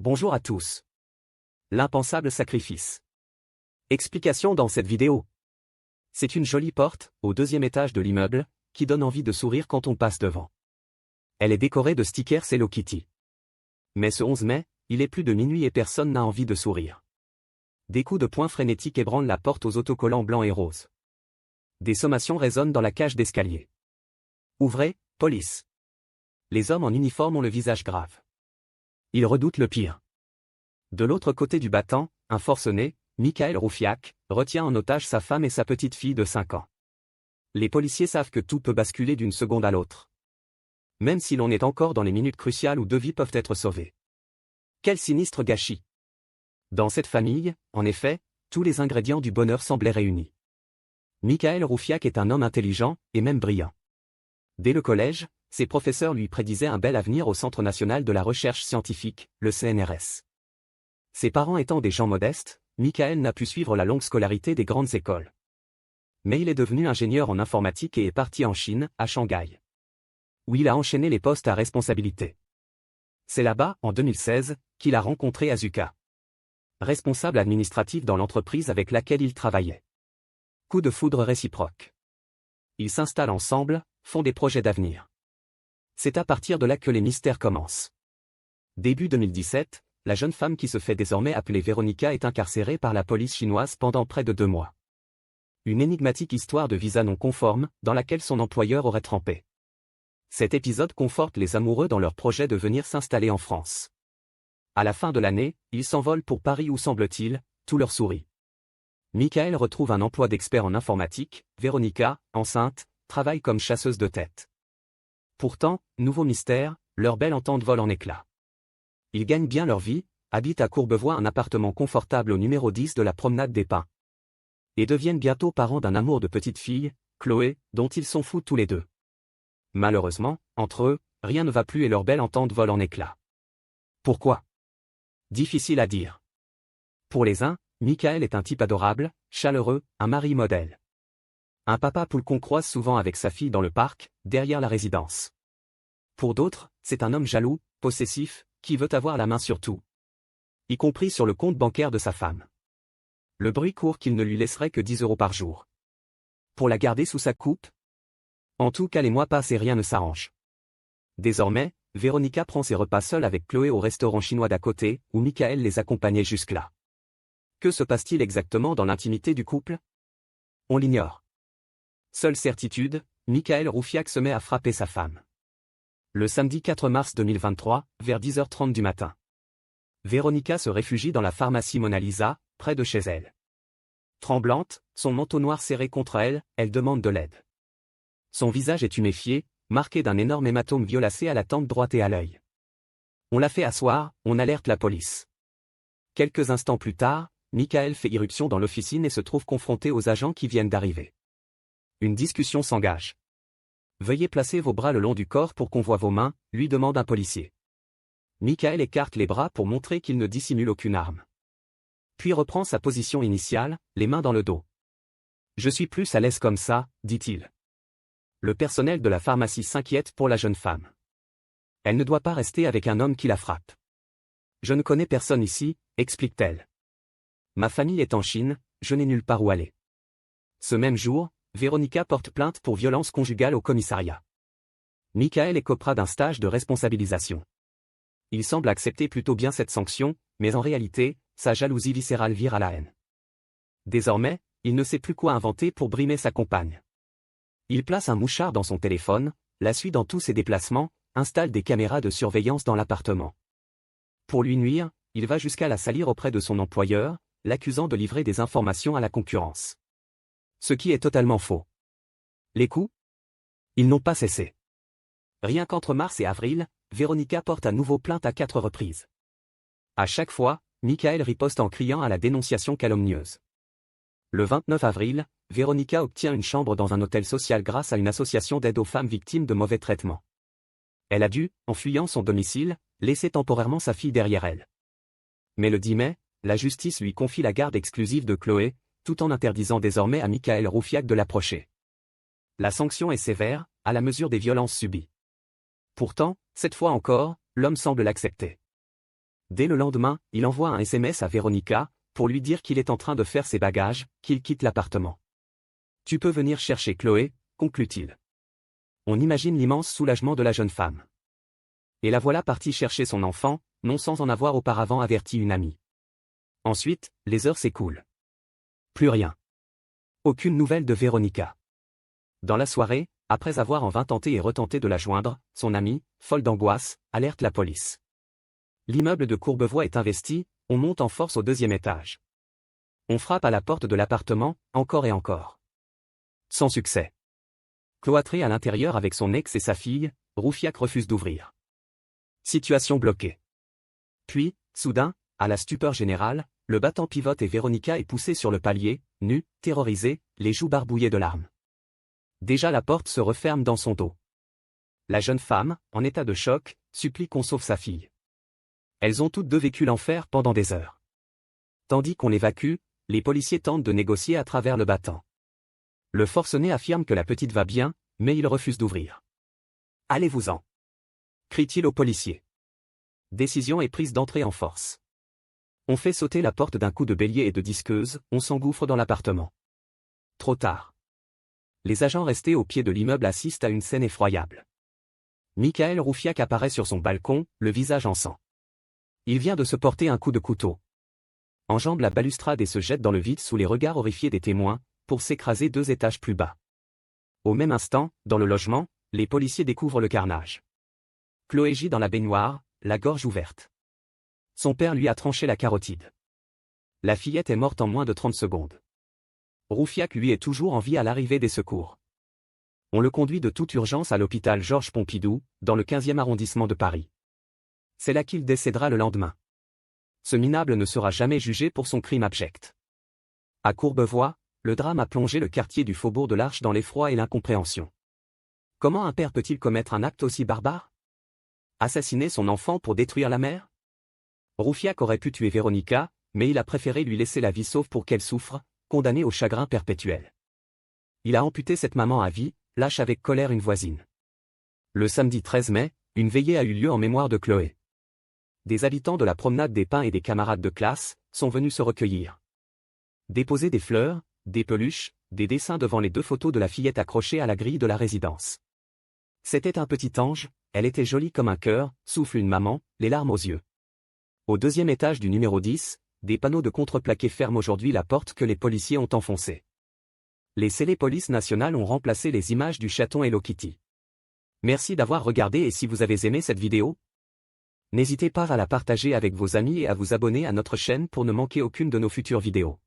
Bonjour à tous. L'impensable sacrifice. Explication dans cette vidéo. C'est une jolie porte, au deuxième étage de l'immeuble, qui donne envie de sourire quand on passe devant. Elle est décorée de stickers Hello Kitty. Mais ce 11 mai, il est plus de minuit et personne n'a envie de sourire. Des coups de poing frénétiques ébranlent la porte aux autocollants blancs et roses. Des sommations résonnent dans la cage d'escalier. Ouvrez, police. Les hommes en uniforme ont le visage grave. Ils redoutent le pire. De l'autre côté du battant, un forcené, Michael Roufiak, retient en otage sa femme et sa petite fille de 5 ans. Les policiers savent que tout peut basculer d'une seconde à l'autre. Même si l'on est encore dans les minutes cruciales où 2 vies peuvent être sauvées. Quel sinistre gâchis! Dans cette famille, en effet, tous les ingrédients du bonheur semblaient réunis. Michael Roufiak est un homme intelligent, et même brillant. Dès le collège, ses professeurs lui prédisaient un bel avenir au Centre national de la recherche scientifique, le CNRS. Ses parents étant des gens modestes, Michael n'a pu suivre la longue scolarité des grandes écoles. Mais il est devenu ingénieur en informatique et est parti en Chine, à Shanghai, où il a enchaîné les postes à responsabilité. C'est là-bas, en 2016, qu'il a rencontré Azuka, responsable administratif dans l'entreprise avec laquelle il travaillait. Coup de foudre réciproque. Ils s'installent ensemble, font des projets d'avenir. C'est à partir de là que les mystères commencent. Début 2017, la jeune femme qui se fait désormais appeler Véronica est incarcérée par la police chinoise pendant près de 2 mois. Une énigmatique histoire de visa non conforme, dans laquelle son employeur aurait trempé. Cet épisode conforte les amoureux dans leur projet de venir s'installer en France. À la fin de l'année, ils s'envolent pour Paris où semble-t-il, tout leur sourit. Michael retrouve un emploi d'expert en informatique, Véronica, enceinte, travaille comme chasseuse de tête. Pourtant, nouveau mystère, leur belle entente vole en éclats. Ils gagnent bien leur vie, habitent à Courbevoie un appartement confortable au numéro 10 de la promenade des Pins. Et deviennent bientôt parents d'un amour de petite fille, Chloé, dont ils sont fous tous les deux. Malheureusement, entre eux, rien ne va plus et leur belle entente vole en éclats. Pourquoi? Difficile à dire. Pour les uns, Michael est un type adorable, chaleureux, un mari modèle. Un papa poule qu'on croise souvent avec sa fille dans le parc, derrière la résidence. Pour d'autres, c'est un homme jaloux, possessif, qui veut avoir la main sur tout. Y compris sur le compte bancaire de sa femme. Le bruit court qu'il ne lui laisserait que 10 € par jour. Pour la garder sous sa coupe? En tout cas les mois passent et rien ne s'arrange. Désormais, Véronica prend ses repas seule avec Chloé au restaurant chinois d'à côté, où Michael les accompagnait jusque-là. Que se passe-t-il exactement dans l'intimité du couple? On l'ignore. Seule certitude, Michael Roufiak se met à frapper sa femme. Le samedi 4 mars 2023, vers 10h30 du matin. Véronica se réfugie dans la pharmacie Mona Lisa, près de chez elle. Tremblante, son manteau noir serré contre elle, elle demande de l'aide. Son visage est tuméfié, marqué d'un énorme hématome violacé à la tempe droite et à l'œil. On la fait asseoir, on alerte la police. Quelques instants plus tard, Michael fait irruption dans l'officine et se trouve confronté aux agents qui viennent d'arriver. Une discussion s'engage. Veuillez placer vos bras le long du corps pour qu'on voie vos mains, lui demande un policier. Michael écarte les bras pour montrer qu'il ne dissimule aucune arme. Puis reprend sa position initiale, les mains dans le dos. Je suis plus à l'aise comme ça, dit-il. Le personnel de la pharmacie s'inquiète pour la jeune femme. Elle ne doit pas rester avec un homme qui la frappe. Je ne connais personne ici, explique-t-elle. Ma famille est en Chine, je n'ai nulle part où aller. Ce même jour, Véronica porte plainte pour violence conjugale au commissariat. Michael écopera d'un stage de responsabilisation. Il semble accepter plutôt bien cette sanction, mais en réalité, sa jalousie viscérale vire à la haine. Désormais, il ne sait plus quoi inventer pour brimer sa compagne. Il place un mouchard dans son téléphone, la suit dans tous ses déplacements, installe des caméras de surveillance dans l'appartement. Pour lui nuire, il va jusqu'à la salir auprès de son employeur, l'accusant de livrer des informations à la concurrence. Ce qui est totalement faux. Les coups? Ils n'ont pas cessé. Rien qu'entre mars et avril, Véronica porte à nouveau plainte à 4 reprises. À chaque fois, Michael riposte en criant à la dénonciation calomnieuse. Le 29 avril, Véronica obtient une chambre dans un hôtel social grâce à une association d'aide aux femmes victimes de mauvais traitements. Elle a dû, en fuyant son domicile, laisser temporairement sa fille derrière elle. Mais le 10 mai, la justice lui confie la garde exclusive de Chloé, tout en interdisant désormais à Michael Roufiak de l'approcher. La sanction est sévère, à la mesure des violences subies. Pourtant, cette fois encore, l'homme semble l'accepter. Dès le lendemain, il envoie un SMS à Véronica, pour lui dire qu'il est en train de faire ses bagages, qu'il quitte l'appartement. « Tu peux venir chercher Chloé », conclut-il. On imagine l'immense soulagement de la jeune femme. Et la voilà partie chercher son enfant, non sans en avoir auparavant averti une amie. Ensuite, les heures s'écoulent. Plus rien. Aucune nouvelle de Véronica. Dans la soirée, après avoir en vain tenté et retenté de la joindre, son amie, folle d'angoisse, alerte la police. L'immeuble de Courbevoie est investi, on monte en force au 2e étage. On frappe à la porte de l'appartement, encore et encore. Sans succès. Cloîtré à l'intérieur avec son ex et sa fille, Roufiac refuse d'ouvrir. Situation bloquée. Puis, soudain, à la stupeur générale, le battant pivote et Véronica est poussée sur le palier, nue, terrorisée, les joues barbouillées de larmes. Déjà la porte se referme dans son dos. La jeune femme, en état de choc, supplie qu'on sauve sa fille. Elles ont toutes deux vécu l'enfer pendant des heures. Tandis qu'on l'évacue, les policiers tentent de négocier à travers le battant. Le forcené affirme que la petite va bien, mais il refuse d'ouvrir. « Allez-vous-en » crie-t-il aux policiers. Décision est prise d'entrer en force. On fait sauter la porte d'un coup de bélier et de disqueuse, on s'engouffre dans l'appartement. Trop tard. Les agents restés au pied de l'immeuble assistent à une scène effroyable. Michael Roufiac apparaît sur son balcon, le visage en sang. Il vient de se porter un coup de couteau. Enjambe la balustrade et se jette dans le vide sous les regards horrifiés des témoins, pour s'écraser 2 étages plus bas. Au même instant, dans le logement, les policiers découvrent le carnage. Chloé gît dans la baignoire, la gorge ouverte. Son père lui a tranché la carotide. La fillette est morte en moins de 30 secondes. Roufiac lui est toujours en vie à l'arrivée des secours. On le conduit de toute urgence à l'hôpital Georges Pompidou, dans le 15e arrondissement de Paris. C'est là qu'il décédera le lendemain. Ce minable ne sera jamais jugé pour son crime abject. À Courbevoie, le drame a plongé le quartier du faubourg de l'Arche dans l'effroi et l'incompréhension. Comment un père peut-il commettre un acte aussi barbare? Assassiner son enfant pour détruire la mère? Roufiac aurait pu tuer Véronica, mais il a préféré lui laisser la vie sauve pour qu'elle souffre, condamnée au chagrin perpétuel. Il a amputé cette maman à vie, lâche avec colère une voisine. Le samedi 13 mai, une veillée a eu lieu en mémoire de Chloé. Des habitants de la promenade des Pins et des camarades de classe sont venus se recueillir. Déposer des fleurs, des peluches, des dessins devant les 2 photos de la fillette accrochées à la grille de la résidence. C'était un petit ange, elle était jolie comme un cœur, souffle une maman, les larmes aux yeux. Au 2e étage du numéro 10, des panneaux de contreplaqué ferment aujourd'hui la porte que les policiers ont enfoncée. Les scellés police nationale ont remplacé les images du chaton Hello Kitty. Merci d'avoir regardé et si vous avez aimé cette vidéo, n'hésitez pas à la partager avec vos amis et à vous abonner à notre chaîne pour ne manquer aucune de nos futures vidéos.